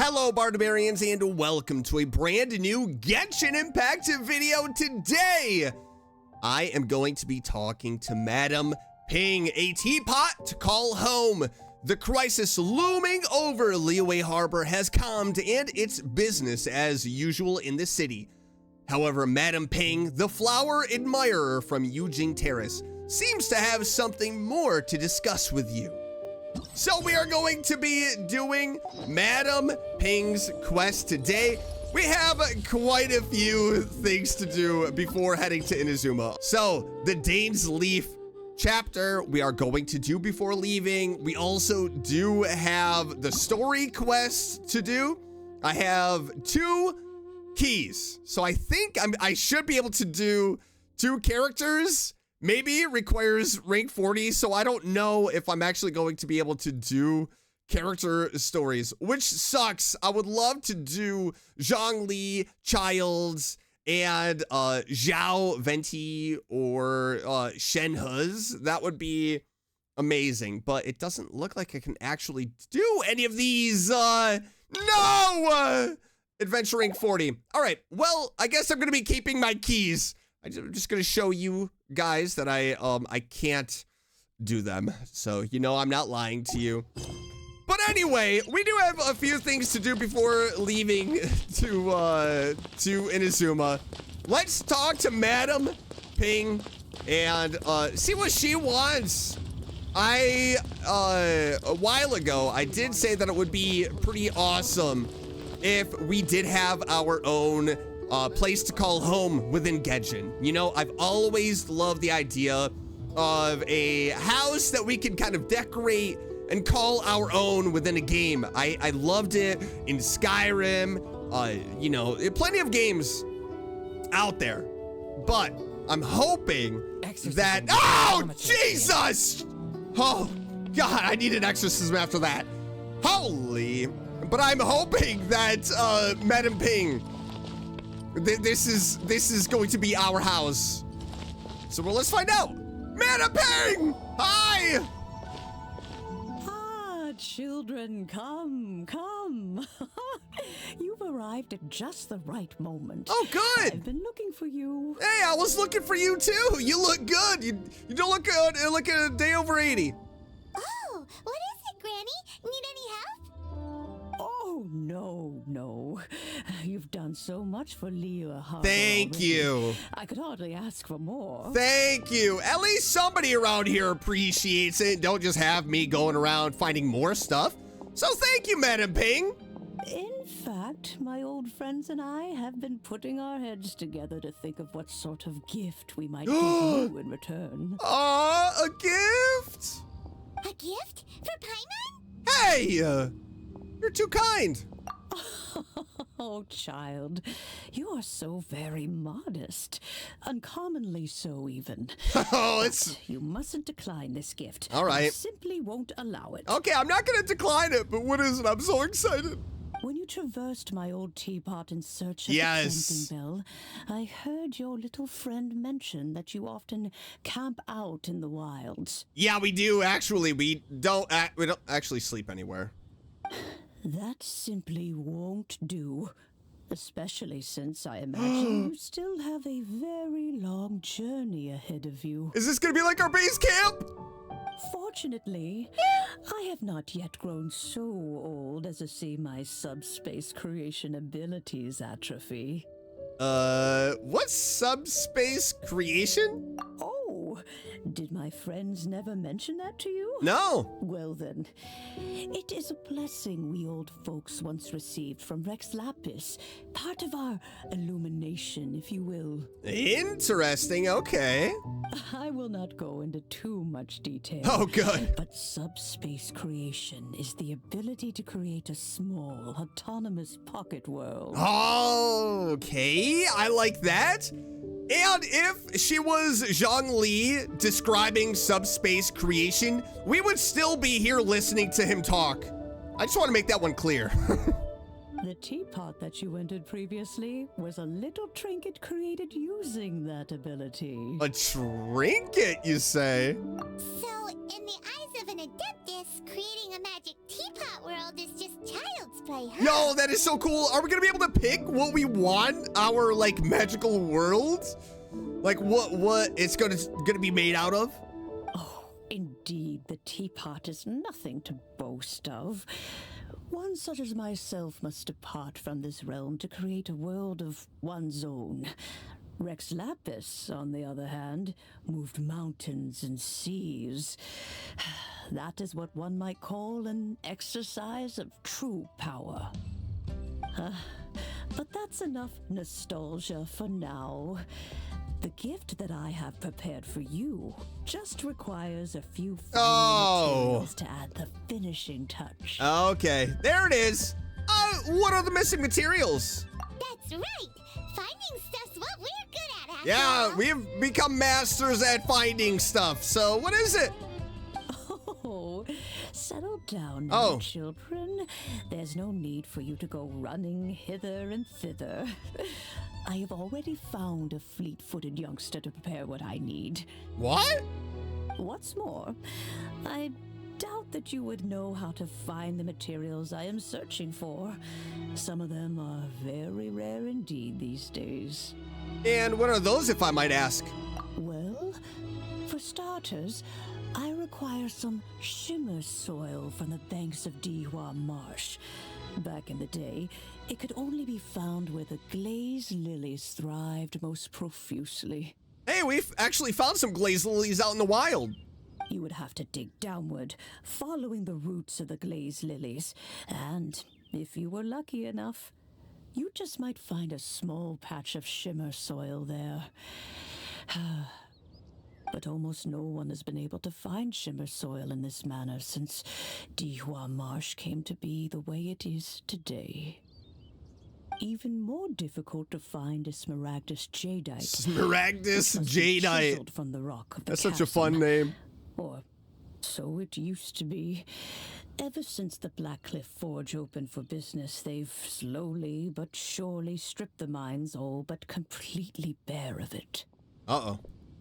Hello Barbarians and welcome to a brand new Genshin Impact video. Today, I am going to be talking to Madam Ping, a teapot to call home. The crisis looming over Liyue Harbor has calmed and it's business as usual in the city. However, Madam Ping, the flower admirer from Yujing Terrace, seems to have something more to discuss with you. So we are going to be doing Madam Ping's quest today. We have quite a few things to do before heading to Inazuma. So the Dane's Leaf chapter we are going to do before leaving. We also do have the story quest to do. I have 2 keys. So I think I should be able to do 2 characters. Maybe it requires rank 40, so I don't know if I'm actually going to be able to do character stories, which sucks. I would love to do Zhongli, Childs, and Zhao Venti or Shenhuz. That would be amazing, but it doesn't look like I can actually do any of these. No! Adventure rank 40. All right, well, I guess I'm gonna be keeping my keys. I'm just gonna show you guys that I can't do them. So, you know, I'm not lying to you. But anyway, we do have a few things to do before leaving to Inazuma. Let's talk to Madam Ping and see what she wants. A while ago, I did say that it would be pretty awesome if we did have our own place to call home within Genshin. You know, I've always loved the idea of a house that we can kind of decorate and call our own within a game. I loved it in Skyrim, you know, plenty of games out there. But I'm hoping that, oh, Jesus! Oh, God, I need an exorcism after that. Holy, but I'm hoping that, Madam Ping, this is going to be our house. So, well, let's find out. Madam Ping! Hi! Ah, children, come. You've arrived at just the right moment. Oh, good! I've been looking for you. Hey, I was looking for you too. You look good. You don't look good. You look a day over 80. Oh, what is it, Granny? Need any help? Oh, no. You've done so much for Liyue Harbor. Thank you. I could hardly ask for more. Thank you. At least somebody around here appreciates it. Don't just have me going around finding more stuff. So thank you, Madam Ping. In fact, my old friends and I have been putting our heads together to think of what sort of gift we might give you in return. Aw, a gift? A gift? For Paimon? Hey, you're too kind. Oh, child, you are so very modest. Uncommonly so, even. Oh, it's... But you mustn't decline this gift. All right. I simply won't allow it. Okay, I'm not going to decline it, but what is it? I'm so excited. When you traversed my old teapot in search of Yes. the cleansing bell, I heard your little friend mention that you often camp out in the wilds. Yeah, we do, actually. We don't actually sleep anywhere. That simply won't do. Especially since I imagine you still have a very long journey ahead of you. Is this going to be like our base camp? Fortunately, I have not yet grown so old as to see my subspace creation abilities atrophy. What's subspace creation? Oh, did my friends never mention that to you? No. Well then, it is a blessing we old folks once received from Rex Lapis, part of our illumination, if you will. Interesting, okay. I will not go into too much detail. Oh, good. But subspace creation is the ability to create a small, autonomous pocket world. Okay, I like that. And if she was Zhongli describing subspace creation, we would still be here listening to him talk. I just want to make that one clear. The teapot that you entered previously was a little trinket created using that ability. A trinket, you say? So, in the eyes of an Adeptus, creating a magic teapot world is just child's play, huh? Yo, that is so cool. Are we gonna be able to pick what we want our like magical world? Like what it's gonna be made out of? Oh, indeed, the teapot is nothing to boast of. One such as myself must depart from this realm to create a world of one's own. Rex Lapis, on the other hand, moved mountains and seas. That is what one might call an exercise of true power. But that's enough nostalgia for now. The gift that I have prepared for you just requires a few final materials to add the finishing touch. Okay, there it is. What are the missing materials? That's right. Finding stuff's what we're good at, after Yeah, all. we've become masters at finding stuff. So what is it? Oh, settle down now, Oh. children. There's no need for you to go running hither and thither. I have already found a fleet-footed youngster to prepare what I need. What? What's more, I doubt that you would know how to find the materials I am searching for. Some of them are very rare indeed these days. And what are those, if I might ask? Well, for starters, I require some shimmer soil from the banks of Dihua Marsh. Back in the day, it could only be found where the glazed lilies thrived most profusely. Hey, we've actually found some glazed lilies out in the wild. You would have to dig downward, following the roots of the glazed lilies, and if you were lucky enough, you just might find a small patch of shimmer soil there. But almost no one has been able to find shimmer soil in this manner since Dihua Marsh came to be the way it is today. Even more difficult to find is Smaragdus jadeite. Smaragdus which must be jadeite. chiseled from the rock of the That's such a fun chasm. name. Or so it used to be. Ever since the Blackcliff Forge opened for business, they've slowly but surely stripped the mines all but completely bare of it. Uh-oh.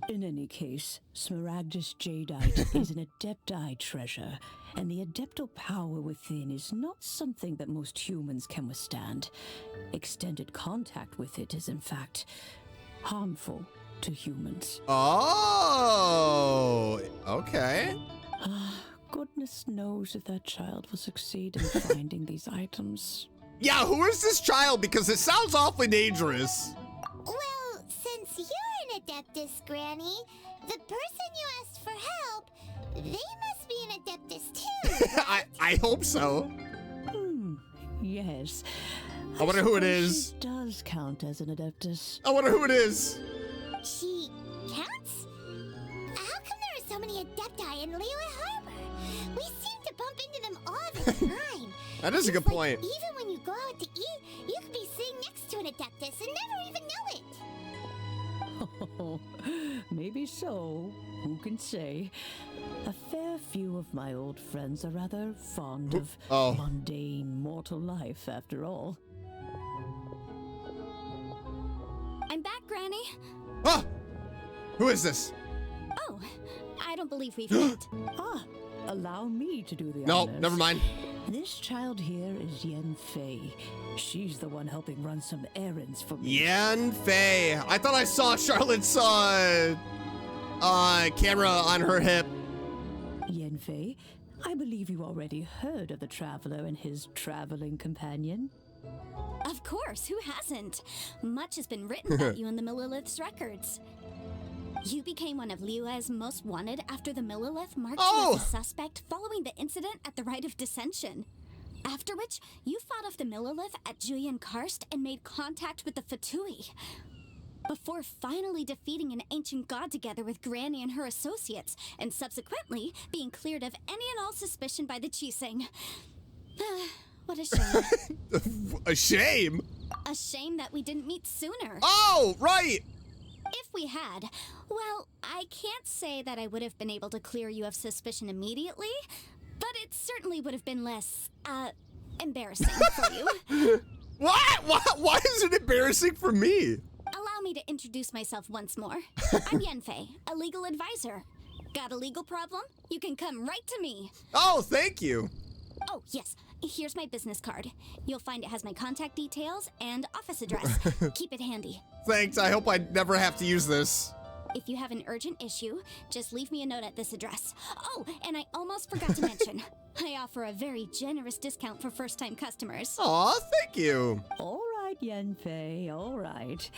In any case, Smaragdus jadeite is an Adepti treasure, and the Adeptal power within is not something that most humans can withstand. Extended contact with it is, in fact, harmful to humans. Oh, okay. Goodness knows if that child will succeed in finding these items. Yeah, who is this child? Because it sounds awfully dangerous. Well, since you're an Adeptus, Granny, the person you asked for help, they must be an Adeptus too. I hope so. Yes. I wonder who it suppose is. She does count as an Adeptus. I wonder who it is. She counts? How come there are so many Adepti in Liyue Harbor? We seem to bump into them all the time. That is a good It's like point. even when you go out to eat, you could be sitting next to an Adeptus and never even know it. Oh, maybe so. Who can say? A fair few of my old friends are rather fond of mundane mortal life, after all. I'm back, Granny. Ah! Who is this? Oh, I don't believe we've met. Allow me to do the No, honors. never mind. This child here is Yanfei. She's the one helping run some errands for me. Yanfei. I thought I saw Charlotte's camera on her hip. Yanfei, I believe you already heard of the traveler and his traveling companion. Of course, who hasn't? Much has been written about you in the Millilith's records. You became one of Liyue's most wanted after the Millilith marked you as a suspect following the incident at the Rite of Dissension. After which, you fought off the Millilith at Julian Karst and made contact with the Fatui. Before finally defeating an ancient god together with Granny and her associates, and subsequently being cleared of any and all suspicion by the Chiseng. What a shame. A shame? A shame that we didn't meet sooner. Oh, right. If we had, well, I can't say that I would have been able to clear you of suspicion immediately, but it certainly would have been less, embarrassing for you. What? Why is it embarrassing for me? Allow me to introduce myself once more. I'm Yanfei, a legal advisor. Got a legal problem? You can come right to me. Oh, thank you. Oh, yes. Here's my business card. You'll find it has my contact details and office address. Keep it handy. Thanks, I hope I never have to use this. If you have an urgent issue, just leave me a note at this address. Oh, and I almost forgot to mention, I offer a very generous discount for first-time customers. Aw, thank you. All right, Yanfei, all right.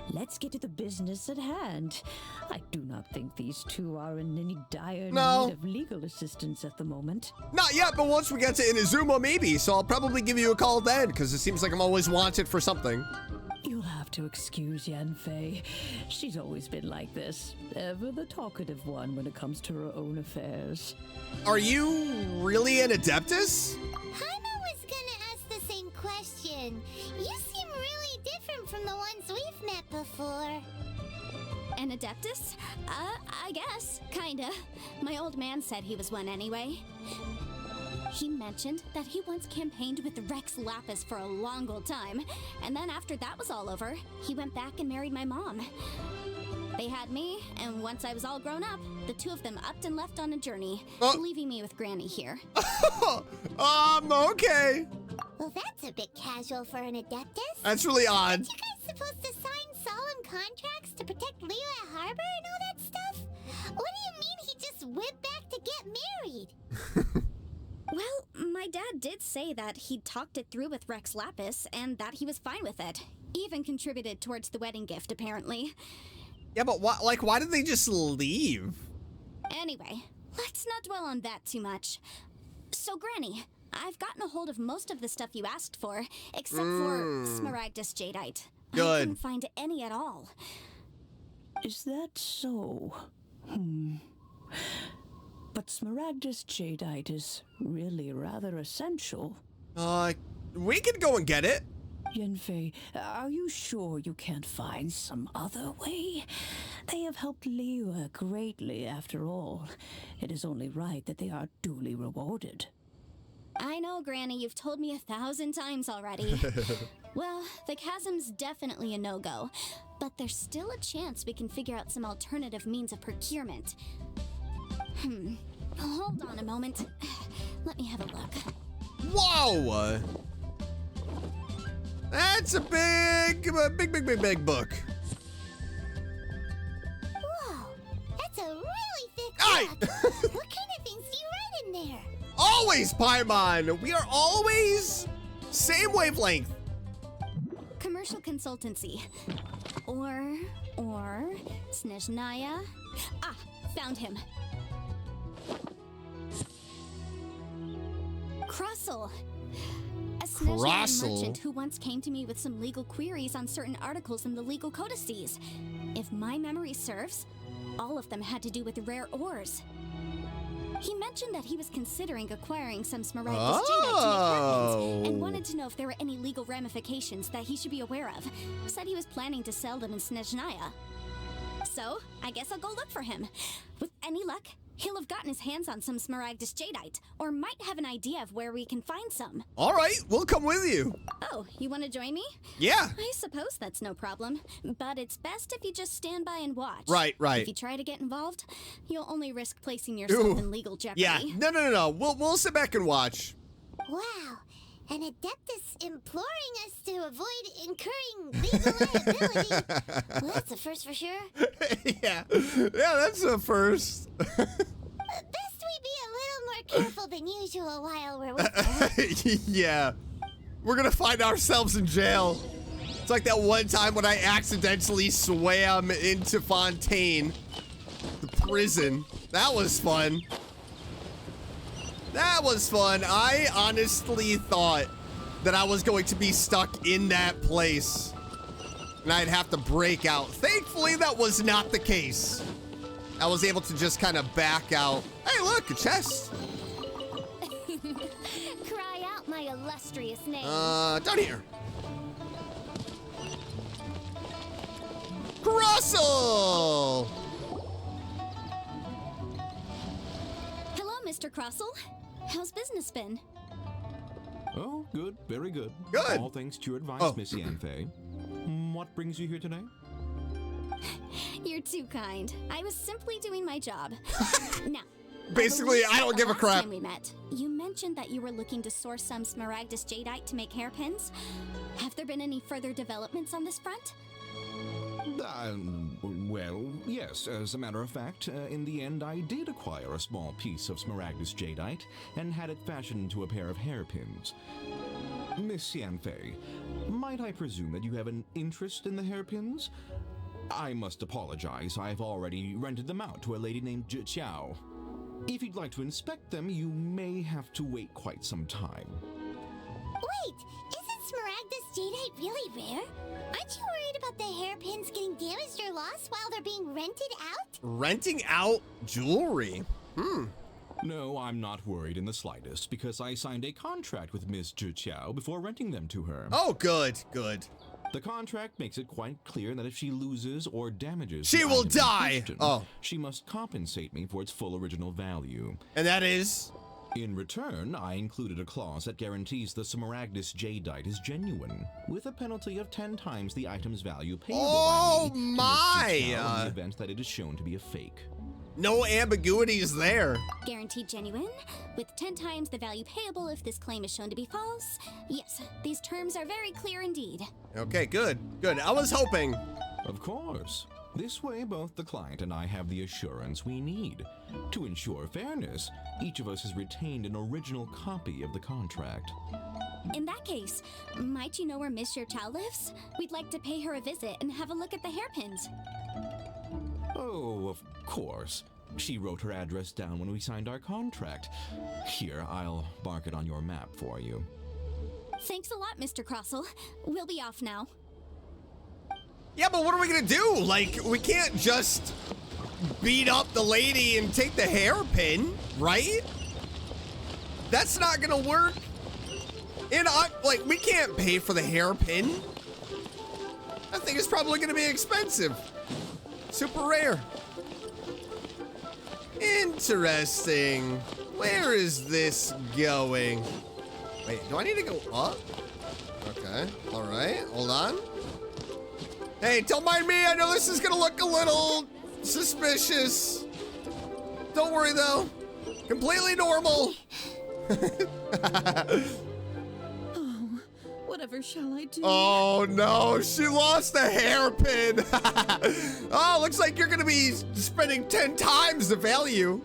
Let's get to the business at hand. I do not think these two are in any dire No. need of legal assistance at the moment. Not yet, but once we get to Inazuma, maybe. So I'll probably give you a call then, because it seems like I'm always wanted for something. You'll have to excuse Yanfei. She's always been like this, ever the talkative one when it comes to her own affairs. Are you really an Adeptus? Haima was gonna ask the same question. You seem really different from the ones we've met before. An Adeptus? I guess. Kinda. My old man said he was one anyway. He mentioned that he once campaigned with Rex Lapis for a long old time, and then after that was all over, he went back and married my mom. They had me, and once I was all grown up, the two of them upped and left on a journey, leaving me with Granny here. Okay. Well, that's a bit casual for an Adeptus. That's really odd. Aren't you guys supposed to sign solemn contracts to protect Liyue Harbor and all that stuff? What do you mean he just went back to get married? Well, my dad did say that he'd talked it through with Rex Lapis, and that he was fine with it. Even contributed towards the wedding gift, apparently. Yeah, but why did they just leave? Anyway, let's not dwell on that too much. So, Granny, I've gotten a hold of most of the stuff you asked for, except for Smaragdus Jadeite. I Good. couldn't find any at all. Is that so? But Smaragdus Jadeite is really rather essential. We can go and get it. Yanfei, are you sure you can't find some other way? They have helped Liyue greatly, after all. It is only right that they are duly rewarded. I know, Granny, you've told me 1,000 times already. Well, the chasm's definitely a no-go, but there's still a chance we can figure out some alternative means of procurement. Hold on a moment. Let me have a look. Whoa! That's a big book. Whoa, that's a really thick Aye. book. What kind of things do you write in there? Always, Paimon. We are always same wavelength. Commercial consultancy. Or Snezhnaya. Ah, found him. Crossel. A Snezhnaya Crossel? merchant who once came to me with some legal queries on certain articles in the legal codices. If my memory serves, all of them had to do with rare ores. He mentioned that he was considering acquiring some Smaragdus Jadeite to make weapons, and wanted to know if there were any legal ramifications that he should be aware of. Said he was planning to sell them in Snezhnaya. So, I guess I'll go look for him. With any luck, he'll have gotten his hands on some Smaragdus Jadeite, or might have an idea of where we can find some. All right, we'll come with you. Oh, you want to join me? Yeah. I suppose that's no problem, but it's best if you just stand by and watch. Right. If you try to get involved, you'll only risk placing yourself in legal jeopardy. Yeah. No. We'll sit back and watch. Wow, an Adeptus imploring us to avoid incurring legal liability. Well, that's a first for sure. Yeah, that's a first. Best we be a little more careful than usual while we're with her. Yeah. We're gonna find ourselves in jail. It's like that one time when I accidentally swam into Fontaine, the prison. That was fun. That was fun. I honestly thought that I was going to be stuck in that place and I'd have to break out. Thankfully, that was not the case. I was able to just kind of back out. Hey, look, a chest. Cry out my illustrious name. Down here. Russell! Hello, Mr. Crossel. How's business been? Oh, good. Very good. Good. All thanks to your advice, Oh. Miss Yanfei. What brings you here today? You're too kind. I was simply doing my job. Now, Basically, I don't the give a last crap. time we met, you mentioned that you were looking to source some smaragdus jadeite to make hairpins. Have there been any further developments on this front? Well, yes. As a matter of fact, in the end, I did acquire a small piece of smaragdus jadeite and had it fashioned into a pair of hairpins. Miss Yanfei, might I presume that you have an interest in the hairpins? I must apologize. I've already rented them out to a lady named Zhi. If you'd like to inspect them, you may have to wait quite some time. Wait, isn't smaragdus jadeite really rare? Aren't you worried about the hairpins getting damaged or lost while they're being rented out? Renting out jewelry. No, I'm not worried in the slightest, because I signed a contract with Miss Zhi before renting them to her. Oh, good, good. The contract makes it quite clear that if she loses or damages She the will item in die. question, Oh. she must compensate me for its full original value. And that is? In return, I included a clause that guarantees the smaragdus jadeite is genuine, with a penalty of 10 times the item's value payable Oh, by me to Miss my. Zhi in the event that it is shown to be a fake. No ambiguities there. Guaranteed genuine, with 10 times the value payable if this claim is shown to be false. Yes, these terms are very clear indeed. Okay, good, good. I was hoping. Of course. This way, both the client and I have the assurance we need. To ensure fairness, each of us has retained an original copy of the contract. In that case, might you know where Miss Chow lives? We'd like to pay her a visit and have a look at the hairpins. Oh, of course. She wrote her address down when we signed our contract. Here, I'll mark it on your map for you. Thanks a lot, Mr. Crossell. We'll be off now. Yeah, but what are we gonna do? Like, we can't just beat up the lady and take the hairpin, right? That's not gonna work. And we can't pay for the hairpin. That thing is probably gonna be expensive. Super rare. Interesting. Where is this going? Wait, do I need to go up? Okay, all right, hold on. Hey, don't mind me. I know this is gonna look a little suspicious. Don't worry though. Completely normal. Oh, whatever shall I do? Oh no, she lost the hairpin. Oh, looks like you're gonna be spending 10 times the value.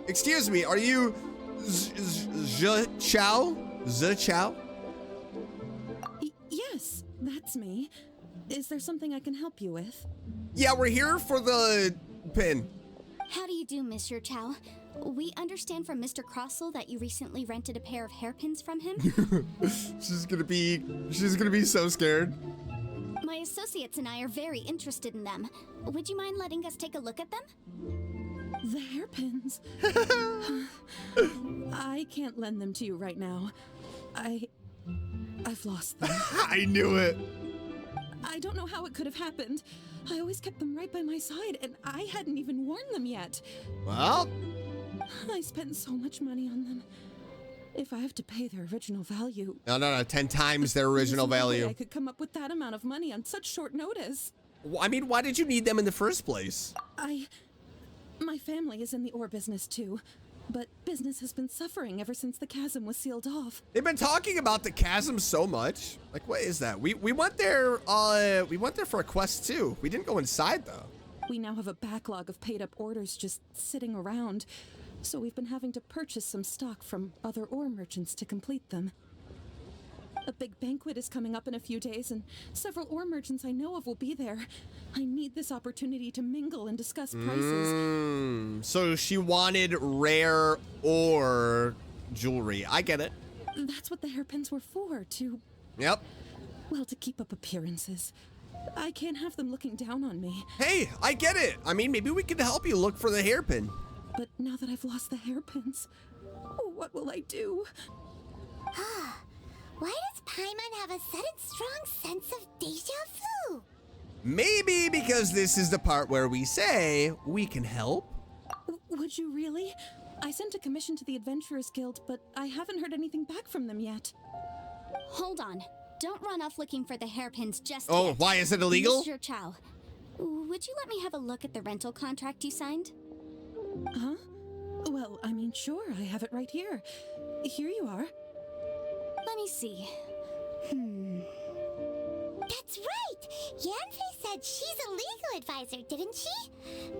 Excuse me, are you Zhi Chow? Yes, that's me. Is there something I can help you with? Yeah, we're here for the pin. How do you do, Mr. Chow? We understand from Mr. Crossell that you recently rented a pair of hairpins from him. She's gonna be so scared. My associates and I are very interested in them. Would you mind letting us take a look at them? The hairpins. I can't lend them to you right now. I've lost them. I knew it. I don't know how it could have happened. I always kept them right by my side, and I hadn't even worn them yet. Well, I spent so much money on them. If I have to pay their original value... no, 10 times their original there's no way value. I could come up with that amount of money on such short notice. I mean, why did you need them in the first place? My family is in the ore business too, but business has been suffering ever since the chasm was sealed off. They've been talking about the chasm so much. Like, what is that? We went there, for a quest too. We didn't go inside though. We now have a backlog of paid up orders just sitting around, so we've been having to purchase some stock from other ore merchants to complete them. A big banquet is coming up in a few days, and several ore merchants I know of will be there. I need this opportunity to mingle and discuss prices. So she wanted rare ore jewelry. I get it. That's what the hairpins were for, Yep. to keep up appearances. I can't have them looking down on me. Hey, I get it. I mean, maybe we could help you look for the hairpin. But now that I've lost the hairpins, what will I do? Why does Paimon have a sudden strong sense of deja vu? Maybe because this is the part where we say we can help. Would you really? I sent a commission to the Adventurers Guild, but I haven't heard anything back from them yet. Hold on. Don't run off looking for the hairpins just Oh, yet. why is it illegal? Mr. Chow, would you let me have a look at the rental contract you signed? Huh? Well, I mean, sure, I have it right here. Here you are. Let me see. That's right! Yanfei said she's a legal advisor, didn't she?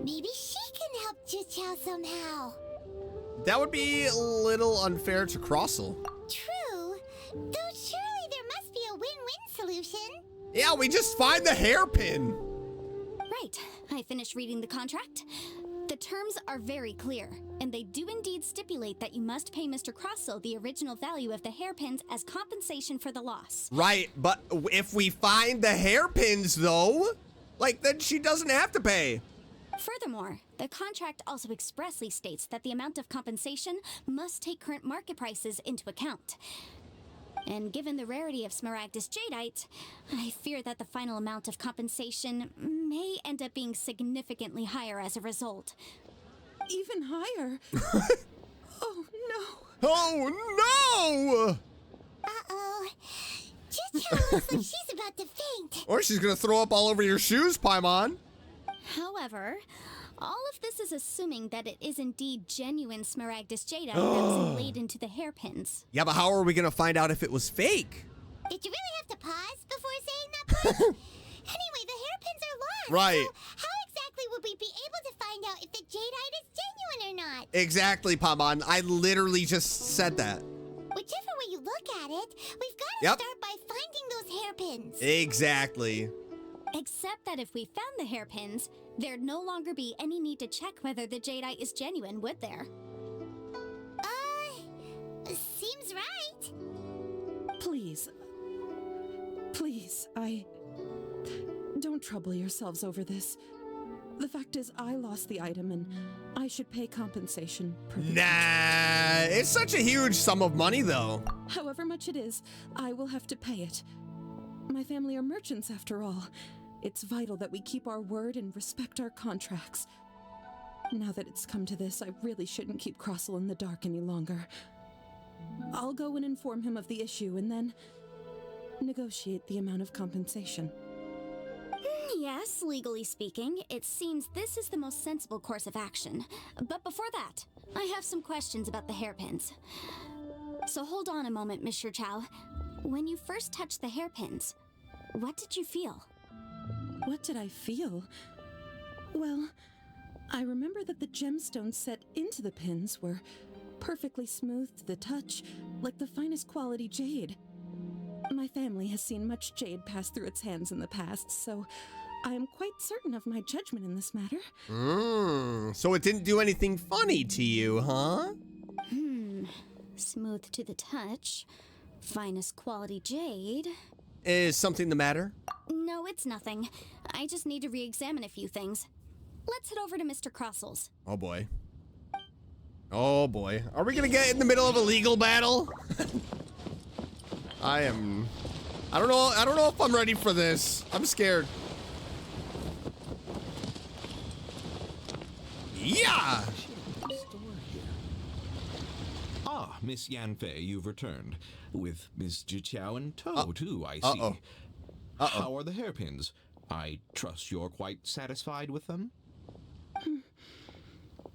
Maybe she can help Juqiao somehow. That would be a little unfair to Crossel. True. Though surely there must be a win-win solution. Yeah, we just find the hairpin. Right. I finished reading the contract. The terms are very clear, and they do indeed stipulate that you must pay Mr. Crossel the original value of the hairpins as compensation for the loss. Right, but if we find the hairpins, though, like, then she doesn't have to pay. Furthermore, the contract also expressly states that the amount of compensation must take current market prices into account. And given the rarity of Smaragdus Jadeite, I fear that the final amount of compensation may end up being significantly higher as a result. Even higher. Oh, no. Oh, no! Uh-oh. Juqiao looks like she's about to faint. Or she's gonna throw up all over your shoes, Paimon. However, all of this is assuming that it is indeed genuine Smaragdus Jadeite that was inlaid into the hairpins. Yeah, but how are we gonna find out if it was fake? Did you really have to pause before saying that part? Anyway, the hairpins are lost. Right. So how exactly would we be able to find out if the jadeite is genuine or not? Exactly, Paimon. I literally just said that. Whichever way you look at it, we've got to Yep. start by finding those hairpins. Exactly. Except that if we found the hairpins, there'd no longer be any need to check whether the jadeite is genuine, would there? Seems right. Please. Please, don't trouble yourselves over this. The fact is, I lost the item and I should pay compensation per the Nah, it's such a huge sum of money, though. However much it is, I will have to pay it. My family are merchants, after all. It's vital that we keep our word and respect our contracts. Now that it's come to this, I really shouldn't keep Crossel in the dark any longer. I'll go and inform him of the issue and then negotiate the amount of compensation. Yes, legally speaking, it seems this is the most sensible course of action. But before that, I have some questions about the hairpins. So hold on a moment, Mr. Chow. When you first touched the hairpins, what did you feel? What did I feel? Well, I remember that the gemstones set into the pins were perfectly smooth to the touch, like the finest quality jade. My family has seen much jade pass through its hands in the past, so I am quite certain of my judgment in this matter. So it didn't do anything funny to you, huh? Smooth to the touch, finest quality jade. Is something the matter? No, it's nothing. I just need to re-examine a few things. Let's head over to Mr. Crossel's. Oh boy. Oh boy. Are we gonna get in the middle of a legal battle? I don't know if I'm ready for this. I'm scared. Yeah! Ah, Miss Yanfei, you've returned. With Miss Juqiao in tow, too, I see. How are the hairpins? I trust you're quite satisfied with them?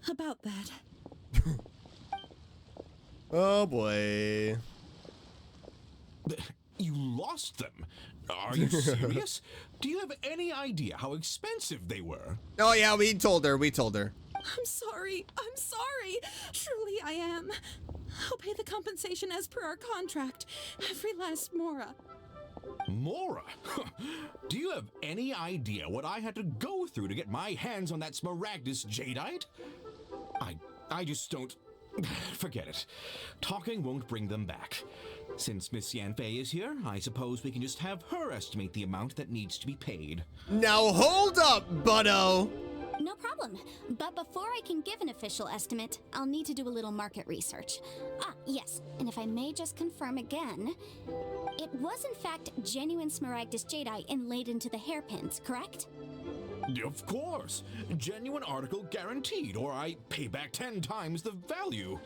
About that. Oh boy. You lost them? Are you serious? Do you have any idea how expensive they were? Oh yeah, we told her. I'm sorry. Truly I am. I'll pay the compensation as per our contract. Every last mora. Mora? Do you have any idea what I had to go through to get my hands on that Smaragdus Jadeite? I just don't... Forget it. Talking won't bring them back. Since Miss Yanfei is here, I suppose we can just have her estimate the amount that needs to be paid. Now hold up, buddo. No problem. But before I can give an official estimate, I'll need to do a little market research. Ah, yes. And if I may just confirm again, it was in fact genuine Smaragdus Jadeite inlaid into the hairpins, correct? Of course. Genuine article guaranteed, or I pay back 10 times the value.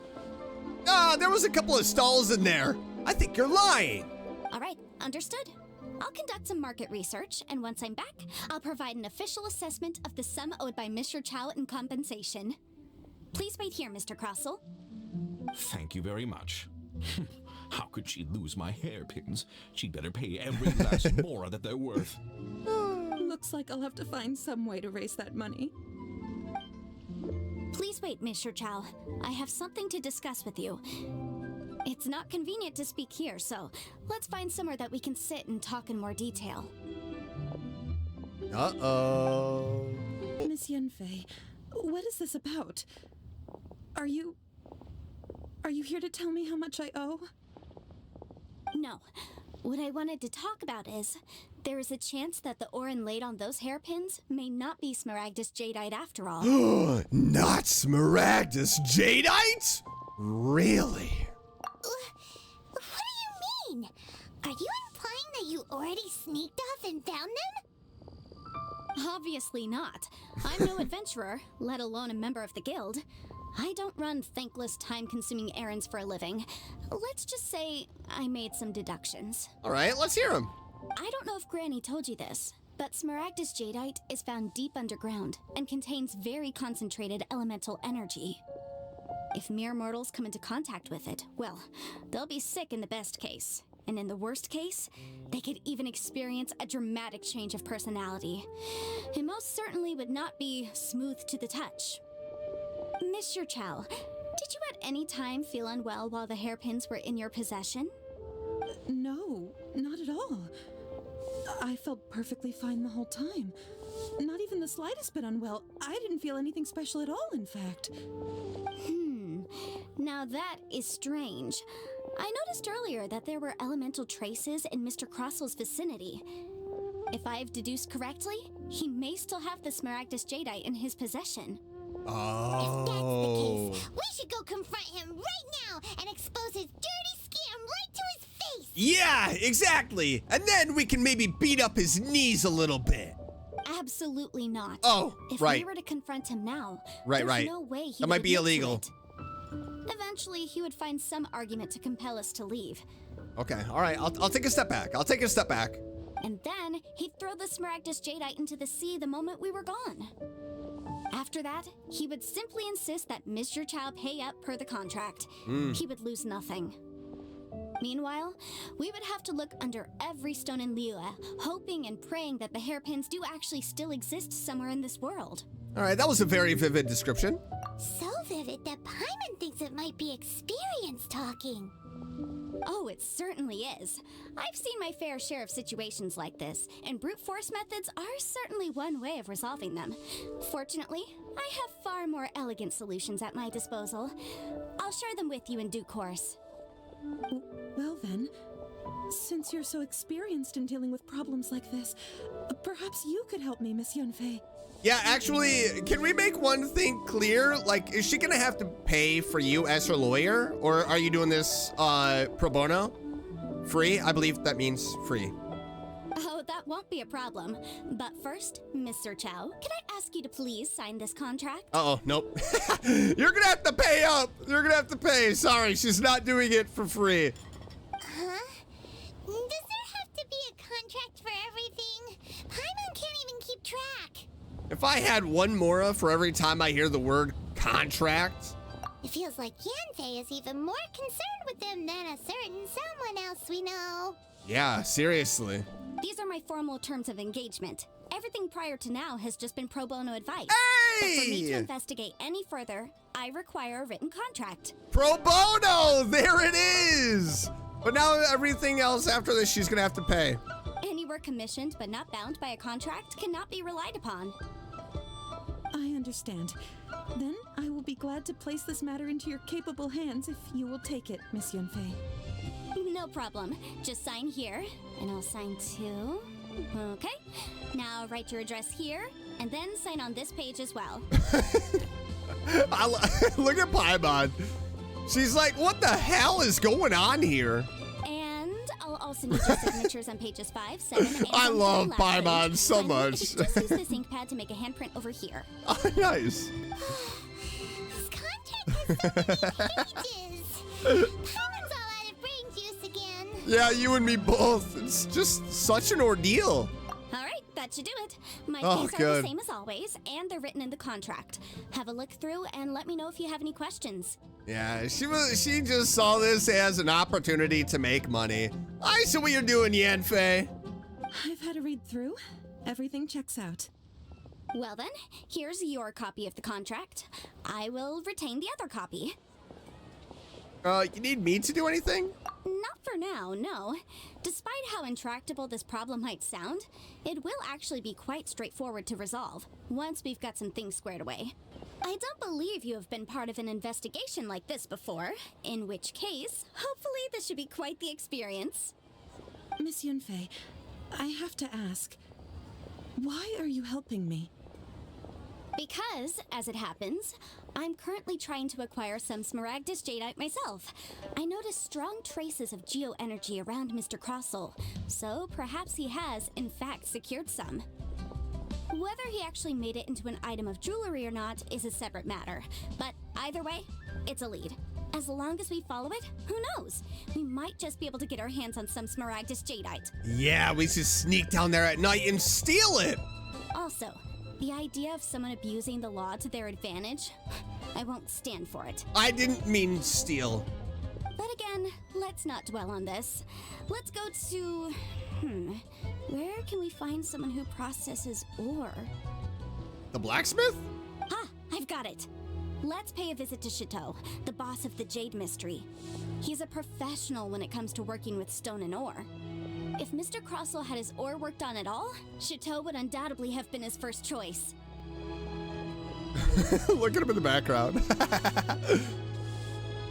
Ah, there was a couple of stalls in there. I think you're lying. All right, understood. I'll conduct some market research, and once I'm back, I'll provide an official assessment of the sum owed by Mr. Chow in compensation. Please wait here, Mr. Crossell. Thank you very much. How could she lose my hairpins? She'd better pay every last mora that they're worth. Looks like I'll have to find some way to raise that money. Please wait, Mr. Chow. I have something to discuss with you. It's not convenient to speak here, so let's find somewhere that we can sit and talk in more detail. Uh-oh. Miss Yanfei, what is this about? Are you here to tell me how much I owe? No. What I wanted to talk about is, there is a chance that the Orin laid on those hairpins may not be Smaragdus Jadeite after all. Not Smaragdus Jadeite? Really? What do you mean? Are you implying that you already sneaked off and found them? Obviously not. I'm no adventurer, let alone a member of the guild. I don't run thankless, time-consuming errands for a living. Let's just say I made some deductions. All right, let's hear him. I don't know if Granny told you this, but Smaragdus Jadeite is found deep underground and contains very concentrated elemental energy. If mere mortals come into contact with it, well, they'll be sick in the best case. And in the worst case, they could even experience a dramatic change of personality. It most certainly would not be smooth to the touch. Mr. Chow, did you at any time feel unwell while the hairpins were in your possession? No, not at all. I felt perfectly fine the whole time. Not even the slightest bit unwell. I didn't feel anything special at all, in fact. Now that is strange. I noticed earlier that there were elemental traces in Mr. Crossell's vicinity. If I've deduced correctly, he may still have the Smaragdus Jadeite in his possession. Oh. If that's the case, we should go confront him right now and expose his dirty scam right to his face. Yeah, exactly. And then we can maybe beat up his knees a little bit. Absolutely not. Oh, if right. we were to confront him now, Right. there's no way he That would might be admit to illegal. it. Eventually, he would find some argument to compel us to leave. Okay, all right. I'll take a step back. And then, he'd throw the Smaragdus Jadeite into the sea the moment we were gone. After that, he would simply insist that Mr. Chow pay up per the contract. He would lose nothing. Meanwhile, we would have to look under every stone in Liyue, hoping and praying that the hairpins do actually still exist somewhere in this world. All right, that was a very vivid description. So vivid that Paimon thinks it might be experience talking. Oh, it certainly is. I've seen my fair share of situations like this, and brute force methods are certainly one way of resolving them. Fortunately, I have far more elegant solutions at my disposal. I'll share them with you in due course. Well then, since you're so experienced in dealing with problems like this, perhaps you could help me, Miss Yanfei. Yeah, actually, can we make one thing clear? Like, is she gonna have to pay for you as her lawyer? Or are you doing this pro bono? Free? I believe that means free. Oh, that won't be a problem. But first, Mr. Chow, can I ask you to please sign this contract? Uh-oh, nope. You're gonna have to pay up. You're gonna have to pay. Sorry, she's not doing it for free. Huh? Does there have to be a contract for everything? Paimon can't even keep track. If I had one mora for every time I hear the word contract. It feels like Yanfei is even more concerned with them than a certain someone else we know. Yeah, seriously. These are my formal terms of engagement. Everything prior to now has just been pro bono advice. Hey! But for me to investigate any further, I require a written contract. Pro bono! There it is! But now everything else after this, she's gonna have to pay. Any work commissioned but not bound by a contract cannot be relied upon. I understand. Then I will be glad to place this matter into your capable hands if you will take it, Miss Yanfei. No problem. Just sign here, and I'll sign too. Okay. Now write your address here, and then sign on this page as well. Look at Paimon. She's like, what the hell is going on here? And I'll also need your signatures on pages 5, 7, and I on the love last Paimon page. so Finally, much. if you just use this ink pad to make a handprint over here. Oh, nice. This contract has so many pages. Paimon's all out of brain juice again. Yeah, you and me both. It's just such an ordeal. All right, that should do it. My Oh, fees are good. the same as always, and they're written in the contract. Have a look through and let me know if you have any questions. Yeah, she just saw this as an opportunity to make money. I see what you're doing, Yanfei. I've had a read through. Everything checks out. Well then, here's your copy of the contract. I will retain the other copy. You need me to do anything? Not for now, no. Despite how intractable this problem might sound, it will actually be quite straightforward to resolve, once we've got some things squared away. I don't believe you have been part of an investigation like this before, in which case, hopefully this should be quite the experience. Miss Yanfei, I have to ask, why are you helping me? Because, as it happens, I'm currently trying to acquire some Smaragdus Jadeite myself. I noticed strong traces of geoenergy around Mr. Crossel, so perhaps he has, in fact, secured some. Whether he actually made it into an item of jewelry or not is a separate matter, but either way, it's a lead. As long as we follow it, who knows? We might just be able to get our hands on some Smaragdus Jadeite. Yeah, we should sneak down there at night and steal it. Also, the idea of someone abusing the law to their advantage, I won't stand for it. I didn't mean steal. But again, let's not dwell on this. Let's go to... where can we find someone who processes ore? The blacksmith? Ha! I've got it! Let's pay a visit to Chateau, the boss of the Jade Mystery. He's a professional when it comes to working with stone and ore. If Mr. Crossel had his ore worked on at all, Chateau would undoubtedly have been his first choice. Look at him in the background.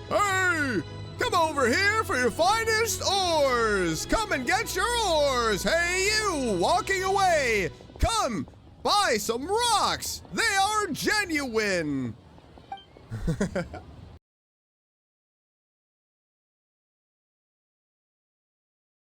Hey! Come over here for your finest ores! Come and get your ores! Hey, you! Walking away! Come! Buy some rocks! They are genuine!